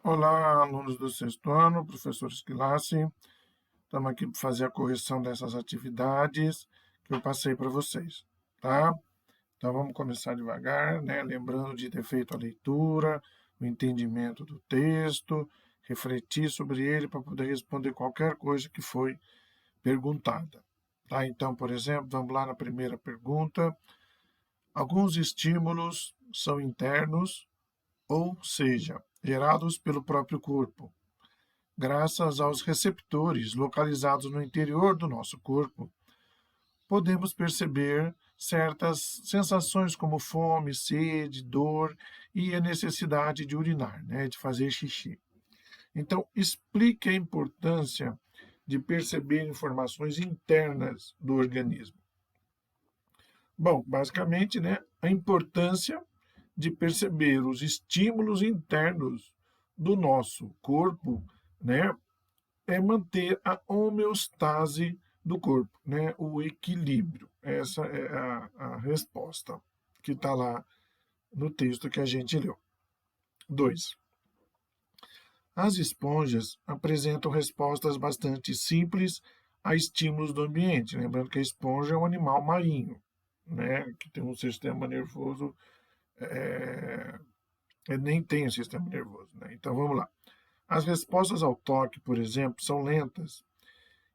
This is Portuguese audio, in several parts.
Olá, alunos do sexto ano, professor Esquilassi. Estamos aqui para fazer a correção dessas atividades que eu passei para vocês, tá? Então vamos começar devagar, né? Lembrando de ter feito a leitura, o entendimento do texto, refletir sobre ele para poder responder qualquer coisa que foi perguntada. Tá? Então, por exemplo, vamos lá na primeira pergunta. Alguns estímulos são internos, ou seja, gerados pelo próprio corpo. Graças aos receptores localizados no interior do nosso corpo, podemos perceber certas sensações como fome, sede, dor e a necessidade de urinar, né, de fazer xixi. Então, explique a importância de perceber informações internas do organismo. Bom, basicamente, né, a importância de perceber os estímulos internos do nosso corpo, né, é manter a homeostase do corpo, né? O equilíbrio. Essa é a resposta que está lá no texto que a gente leu. 2. As esponjas apresentam respostas bastante simples a estímulos do ambiente. Lembrando que a esponja é um animal marinho, né? Que tem um sistema nervoso, nem tem um sistema nervoso. Né? Então vamos lá. As respostas ao toque, por exemplo, são lentas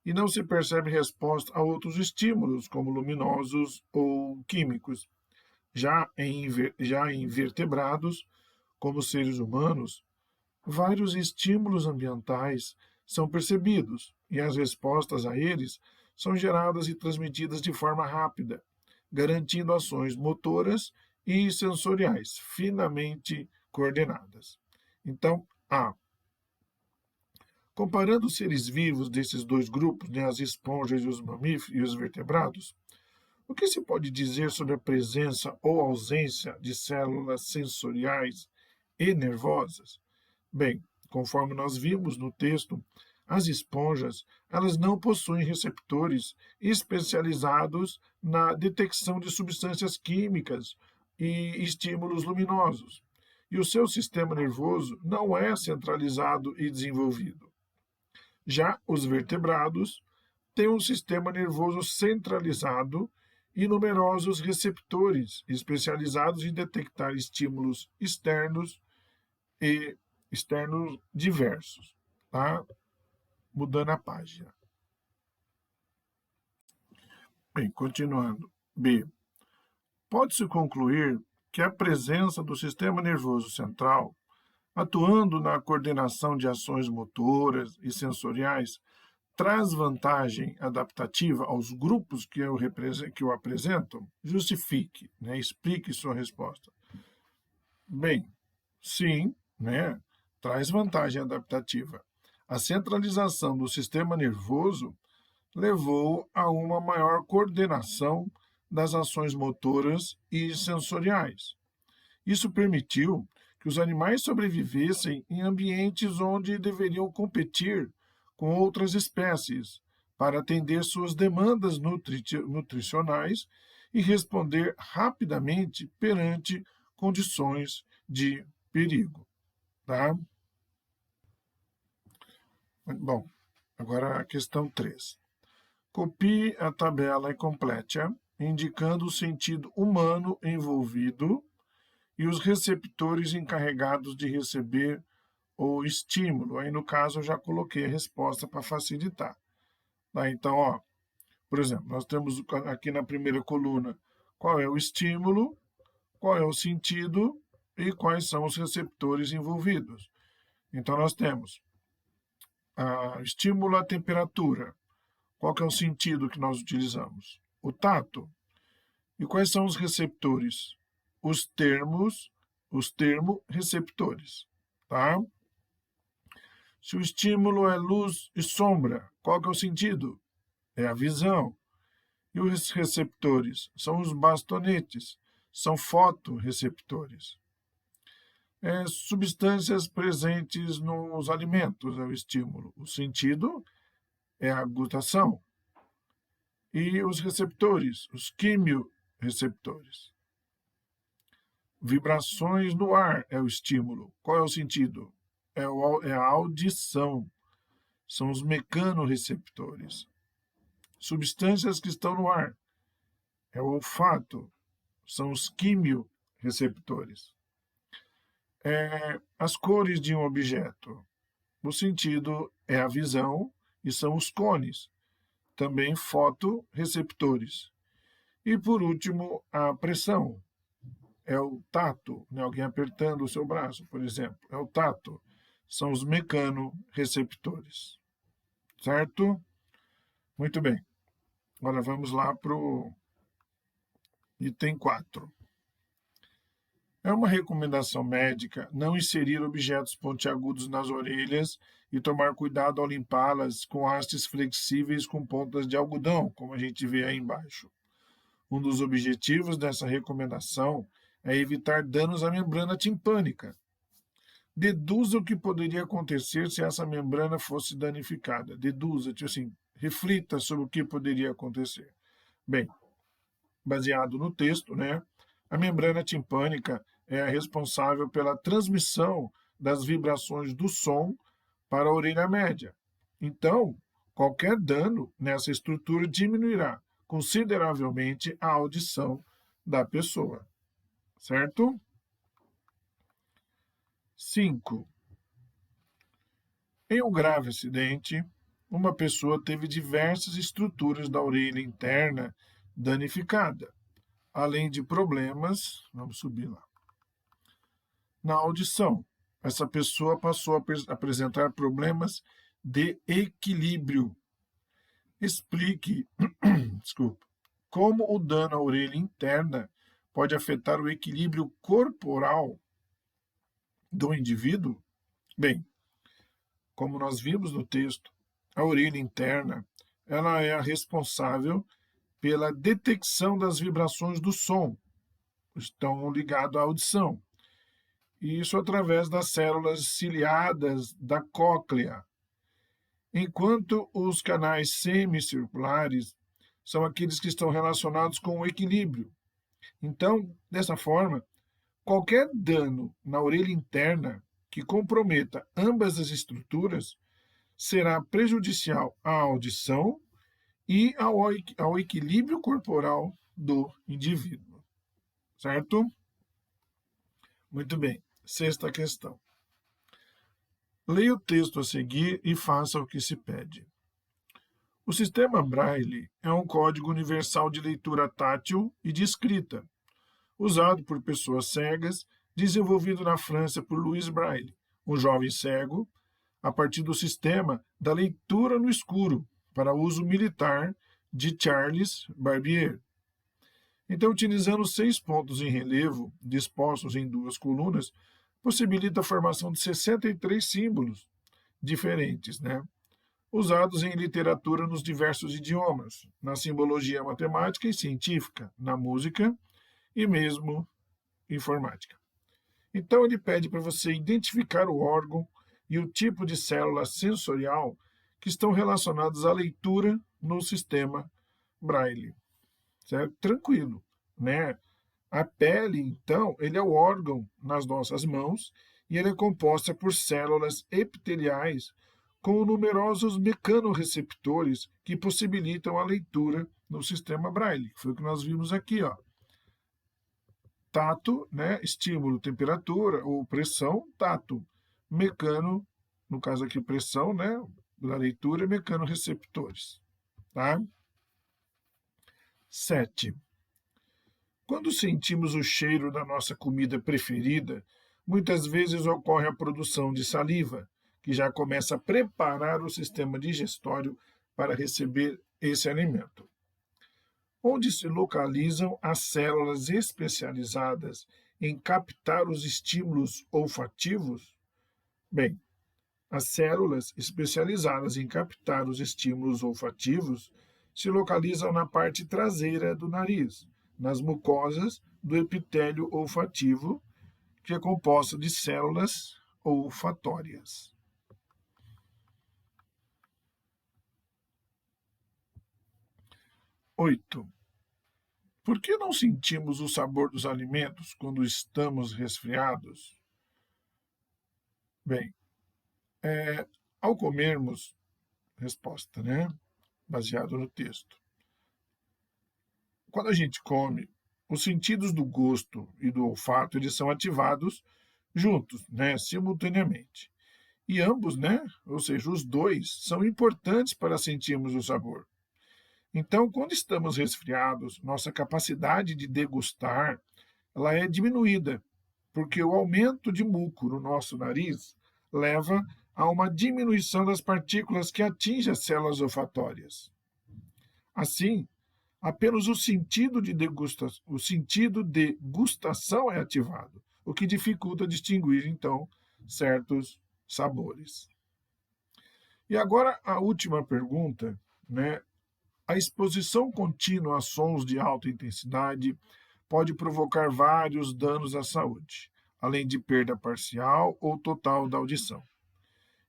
e não se percebe resposta a outros estímulos, como luminosos ou químicos. Já em vertebrados, como seres humanos, vários estímulos ambientais são percebidos e as respostas a eles são geradas e transmitidas de forma rápida, garantindo ações motoras e sensoriais finamente coordenadas. Então, comparando os seres vivos desses dois grupos, né, as esponjas e os mamíferos e os vertebrados, o que se pode dizer sobre a presença ou ausência de células sensoriais e nervosas? Bem, conforme nós vimos no texto, as esponjas elas não possuem receptores especializados na detecção de substâncias químicas e estímulos luminosos. E o seu sistema nervoso não é centralizado e desenvolvido. Já os vertebrados têm um sistema nervoso centralizado e numerosos receptores especializados em detectar estímulos externos e externos diversos. Tá? Mudando a página. Bem, continuando. B. Pode-se concluir que a presença do sistema nervoso central, atuando na coordenação de ações motoras e sensoriais, traz vantagem adaptativa aos grupos que o apresentam? Justifique, né? Explique sua resposta. Bem, sim, né? Traz vantagem adaptativa. A centralização do sistema nervoso levou a uma maior coordenação das ações motoras e sensoriais. Isso permitiu que os animais sobrevivessem em ambientes onde deveriam competir com outras espécies para atender suas demandas nutricionais e responder rapidamente perante condições de perigo. Tá? Bom, agora a questão 3. Copie a tabela e complete-a, indicando o sentido humano envolvido e os receptores encarregados de receber o estímulo. Aí, no caso, eu já coloquei a resposta para facilitar. Tá? Então, por exemplo, nós temos aqui na primeira coluna qual é o estímulo, qual é o sentido e quais são os receptores envolvidos. Então, nós temos estímulo à temperatura. Qual que é o sentido que nós utilizamos? O tato. E quais são os receptores? Os termorreceptores. Tá? Se o estímulo é luz e sombra, qual que é o sentido? É a visão. E os receptores são os bastonetes, são fotorreceptores. Substâncias presentes nos alimentos é o estímulo. O sentido é a glutação. E os receptores, os quimioreceptores. Vibrações no ar é o estímulo. Qual é o sentido? é a audição, são os mecanorreceptores. Substâncias que estão no ar, é o olfato, são os quimiorreceptores. As cores de um objeto, o sentido é a visão e são os cones, também fotorreceptores. E, por último, a pressão, é o tato, né? Alguém apertando o seu braço, por exemplo, é o tato, são os mecanorreceptores. Certo? Muito bem. Agora vamos lá para o item 4. É uma recomendação médica não inserir objetos pontiagudos nas orelhas e tomar cuidado ao limpá-las com hastes flexíveis com pontas de algodão, como a gente vê aí embaixo. Um dos objetivos dessa recomendação é evitar danos à membrana timpânica. Deduza o que poderia acontecer se essa membrana fosse danificada. Deduza, tipo assim, reflita sobre o que poderia acontecer. Bem, baseado no texto, né? A membrana timpânica é a responsável pela transmissão das vibrações do som para a orelha média. Então, qualquer dano nessa estrutura diminuirá consideravelmente a audição da pessoa. Certo? 5. Em um grave acidente, uma pessoa teve diversas estruturas da orelha interna danificada, além de problemas, vamos subir lá, na audição. Essa pessoa passou a apresentar problemas de equilíbrio. Explique, desculpa, como o dano à orelha interna pode afetar o equilíbrio corporal do indivíduo? Bem, como nós vimos no texto, a orelha interna ela é a responsável pela detecção das vibrações do som, estão ligados à audição. E isso através das células ciliadas da cóclea. Enquanto os canais semicirculares são aqueles que estão relacionados com o equilíbrio. Então, dessa forma, qualquer dano na orelha interna que comprometa ambas as estruturas será prejudicial à audição e ao equilíbrio corporal do indivíduo. Certo? Muito bem. 6ª questão. Leia o texto a seguir e faça o que se pede. O sistema Braille é um código universal de leitura tátil e de escrita, usado por pessoas cegas, desenvolvido na França por Louis Braille, um jovem cego, a partir do sistema da leitura no escuro, para uso militar, de Charles Barbier. Então, utilizando 6 pontos em relevo, dispostos em 2 colunas, possibilita a formação de 63 símbolos diferentes, né? Usados em literatura nos diversos idiomas, na simbologia matemática e científica, na música e mesmo informática. Então, ele pede para você identificar o órgão e o tipo de célula sensorial que estão relacionados à leitura no sistema Braille. Certo? Tranquilo, né? A pele, então, ele é o órgão nas nossas mãos e ele é composta por células epiteliais com numerosos mecanorreceptores que possibilitam a leitura no sistema Braille. Foi o que nós vimos aqui, ó. Tato, né? Estímulo, temperatura ou pressão, tato. Mecano, no caso aqui pressão, né? Da leitura, mecanorreceptores. Tá? 7. Quando sentimos o cheiro da nossa comida preferida, muitas vezes ocorre a produção de saliva, que já começa a preparar o sistema digestório para receber esse alimento. Onde se localizam as células especializadas em captar os estímulos olfativos? Bem, as células especializadas em captar os estímulos olfativos se localizam na parte traseira do nariz, nas mucosas do epitélio olfativo, que é composto de células olfatórias. 8. Por que não sentimos o sabor dos alimentos quando estamos resfriados? Bem, Ao comermos, resposta, né? Baseado no texto. Quando a gente come, os sentidos do gosto e do olfato, eles são ativados juntos, né? Simultaneamente. E ambos, né? Ou seja, os dois, são importantes para sentirmos o sabor. Então, quando estamos resfriados, nossa capacidade de degustar, ela é diminuída, porque o aumento de muco no nosso nariz leva a uma diminuição das partículas que atingem as células olfatórias. Assim, apenas o sentido de gustação é ativado, o que dificulta distinguir, então, certos sabores. E agora a última pergunta, né? A exposição contínua a sons de alta intensidade pode provocar vários danos à saúde, além de perda parcial ou total da audição.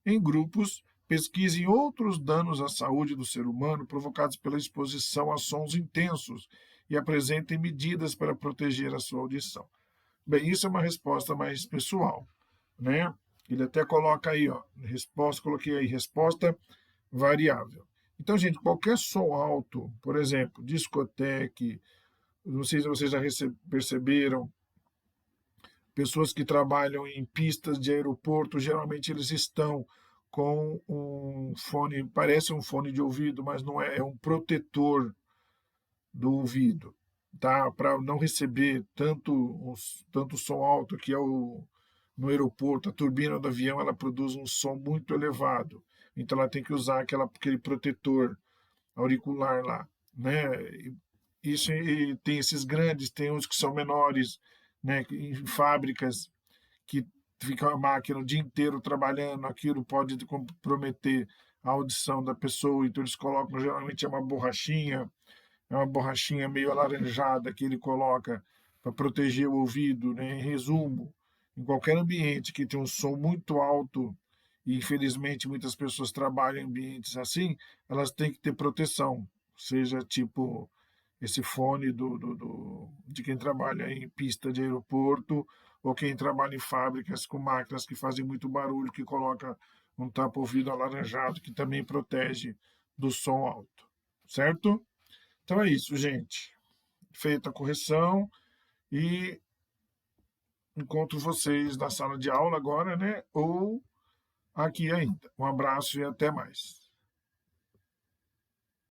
Em grupos, pesquisem outros danos à saúde do ser humano provocados pela exposição a sons intensos e apresentem medidas para proteger a sua audição. Bem, isso é uma resposta mais pessoal, né? Ele até coloca aí, ó, resposta, coloquei aí, resposta variável. Então, gente, qualquer som alto, por exemplo, discoteque, não sei se vocês já perceberam, pessoas que trabalham em pistas de aeroporto, geralmente eles estão com um fone, parece um fone de ouvido, mas não é, é um protetor do ouvido, tá? Para não receber tanto som alto que é no aeroporto, a turbina do avião ela produz um som muito elevado, então ela tem que usar aquele protetor auricular lá, né? Isso e tem esses grandes, tem uns que são menores, né? Em fábricas que fica a máquina o dia inteiro trabalhando, aquilo pode comprometer a audição da pessoa, então eles colocam, geralmente é uma borrachinha meio alaranjada que ele coloca para proteger o ouvido, né? Em resumo, em qualquer ambiente que tem um som muito alto, e infelizmente muitas pessoas trabalham em ambientes assim, elas têm que ter proteção, seja tipo esse fone de quem trabalha em pista de aeroporto ou quem trabalha em fábricas com máquinas que fazem muito barulho, que coloca um tapa-ouvido alaranjado que também protege do som alto, certo? Então é isso, gente. Feita a correção e encontro vocês na sala de aula agora, né? Ou aqui ainda. Um abraço e até mais.